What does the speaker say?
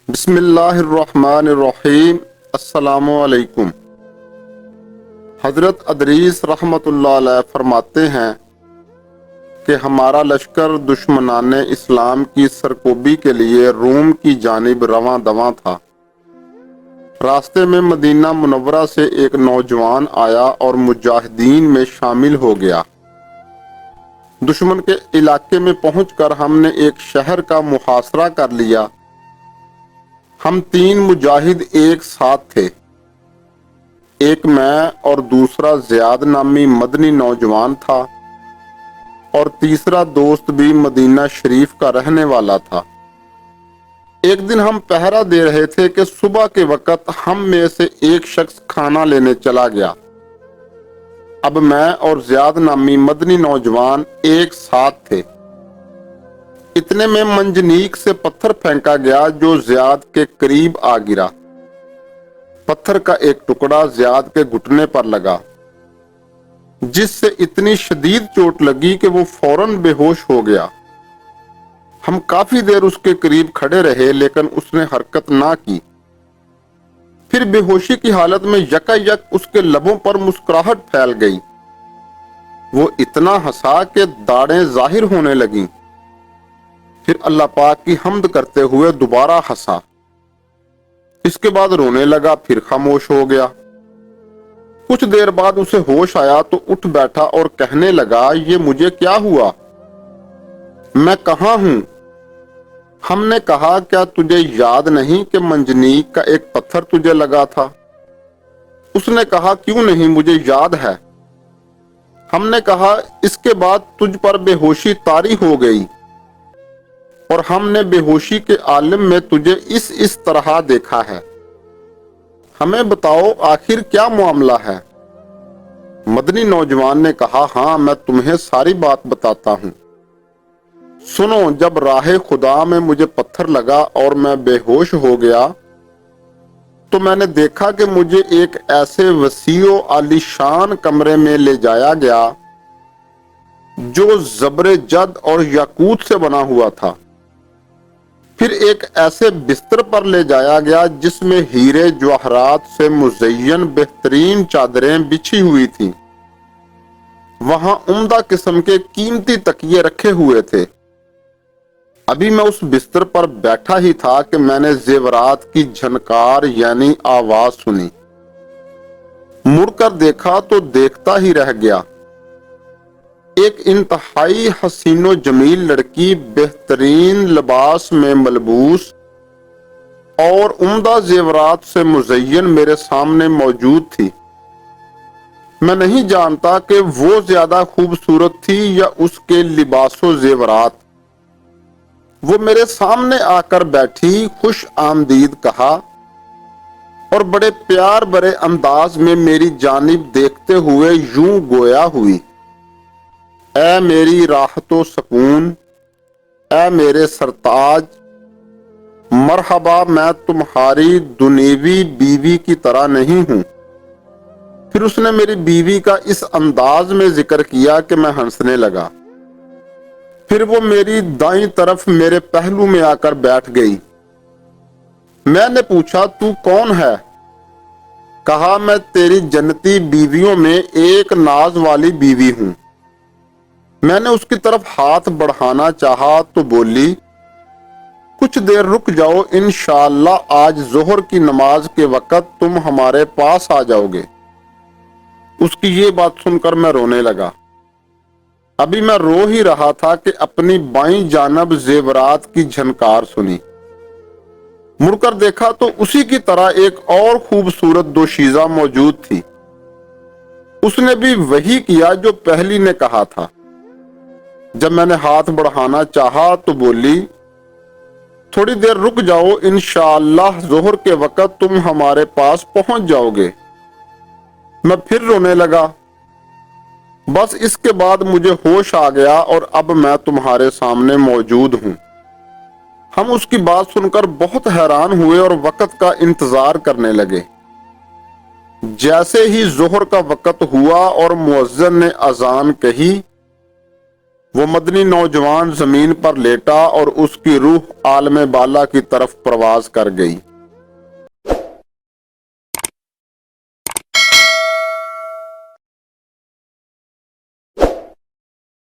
بسم اللہ الرحمن الرحیم۔ السلام علیکم۔ حضرت ادریس رحمۃ اللہ علیہ فرماتے ہیں کہ ہمارا لشکر دشمنان اسلام کی سرکوبی کے لیے روم کی جانب رواں دواں تھا۔ راستے میں مدینہ منورہ سے ایک نوجوان آیا اور مجاہدین میں شامل ہو گیا۔ دشمن کے علاقے میں پہنچ کر ہم نے ایک شہر کا محاصرہ کر لیا۔ ہم 3 مجاہد ایک ساتھ تھے، ایک میں اور دوسرا زیاد نامی مدنی نوجوان تھا اور تیسرا دوست بھی مدینہ شریف کا رہنے والا تھا۔ ایک دن ہم پہرا دے رہے تھے کہ صبح کے وقت ہم میں سے ایک شخص کھانا لینے چلا گیا۔ اب میں اور زیاد نامی مدنی نوجوان ایک ساتھ تھے۔ اتنے میں منجنیق سے پتھر پھینکا گیا جو زیاد کے قریب آ گرا۔ پتھر کا ایک ٹکڑا زیاد کے گھٹنے پر لگا، جس سے اتنی شدید چوٹ لگی کہ وہ فوراً بے ہوش ہو گیا۔ ہم کافی دیر اس کے قریب کھڑے رہے لیکن اس نے حرکت نہ کی۔ پھر بے ہوشی کی حالت میں یکا یک اس کے لبوں پر مسکراہٹ پھیل گئی۔ وہ اتنا ہنسا کہ داڑیں ظاہر ہونے لگیں۔ پھر اللہ پاک کی حمد کرتے ہوئے دوبارہ ہنسا۔ اس کے بعد رونے لگا، پھر خاموش ہو گیا۔ کچھ دیر بعد اسے ہوش آیا تو اٹھ بیٹھا اور کہنے لگا، یہ مجھے کیا ہوا؟ میں کہاں ہوں؟ ہم نے کہا، کیا تجھے یاد نہیں کہ منجنیق کا ایک پتھر تجھے لگا تھا؟ اس نے کہا، کیوں نہیں، مجھے یاد ہے۔ ہم نے کہا، اس کے بعد تجھ پر بے ہوشی طاری ہو گئی اور ہم نے بے ہوشی کے عالم میں تجھے اس طرح دیکھا ہے۔ ہمیں بتاؤ آخر کیا معاملہ ہے؟ مدنی نوجوان نے کہا، ہاں میں تمہیں ساری بات بتاتا ہوں۔ سنو، جب راہ خدا میں مجھے پتھر لگا اور میں بے ہوش ہو گیا تو میں نے دیکھا کہ مجھے ایک ایسے وسیع و عالی شان کمرے میں لے جایا گیا جو زبر جد اور یاقوت سے بنا ہوا تھا۔ پھر ایک ایسے بستر پر لے جایا گیا جس میں ہیرے جواہرات سے مزین بہترین چادریں بچھی ہوئی تھیں۔ وہاں عمدہ قسم کے قیمتی تکیے رکھے ہوئے تھے۔ ابھی میں اس بستر پر بیٹھا ہی تھا کہ میں نے زیورات کی جھنکار یعنی آواز سنی۔ مڑ کر دیکھا تو دیکھتا ہی رہ گیا۔ ایک انتہائی حسین و جمیل لڑکی بہترین لباس میں ملبوس اور عمدہ زیورات سے مزین میرے سامنے موجود تھی۔ میں نہیں جانتا کہ وہ زیادہ خوبصورت تھی یا اس کے لباس و زیورات۔ وہ میرے سامنے آ کر بیٹھی، خوش آمدید کہا اور بڑے پیار برے انداز میں میری جانب دیکھتے ہوئے یوں گویا ہوئی، اے میری راحت و سکون، اے میرے سرتاج، مرحبا، میں تمہاری دنیوی بیوی کی طرح نہیں ہوں۔ پھر اس نے میری بیوی کا اس انداز میں ذکر کیا کہ میں ہنسنے لگا۔ پھر وہ میری دائیں طرف میرے پہلو میں آ کر بیٹھ گئی۔ میں نے پوچھا، تو کون ہے؟ کہا، میں تیری جنتی بیویوں میں ایک ناز والی بیوی ہوں۔ میں نے اس کی طرف ہاتھ بڑھانا چاہا تو بولی، کچھ دیر رک جاؤ، انشاءاللہ آج ظہر کی نماز کے وقت تم ہمارے پاس آ جاؤ گے۔ اس کی یہ بات سن کر میں رونے لگا۔ ابھی میں رو ہی رہا تھا کہ اپنی بائیں جانب زیورات کی جھنکار سنی۔ مڑ کر دیکھا تو اسی کی طرح ایک اور خوبصورت دوشیزہ موجود تھی۔ اس نے بھی وہی کیا جو پہلی نے کہا تھا۔ جب میں نے ہاتھ بڑھانا چاہا تو بولی، تھوڑی دیر رک جاؤ، انشاءاللہ ظہر کے وقت تم ہمارے پاس پہنچ جاؤ گے۔ میں پھر رونے لگا۔ بس اس کے بعد مجھے ہوش آ گیا اور اب میں تمہارے سامنے موجود ہوں۔ ہم اس کی بات سن کر بہت حیران ہوئے اور وقت کا انتظار کرنے لگے۔ جیسے ہی ظہر کا وقت ہوا اور مؤذن نے اذان کہی وہ مدنی نوجوان زمین پر لیٹا اور اس کی روح عالم بالا کی طرف پرواز کر گئی۔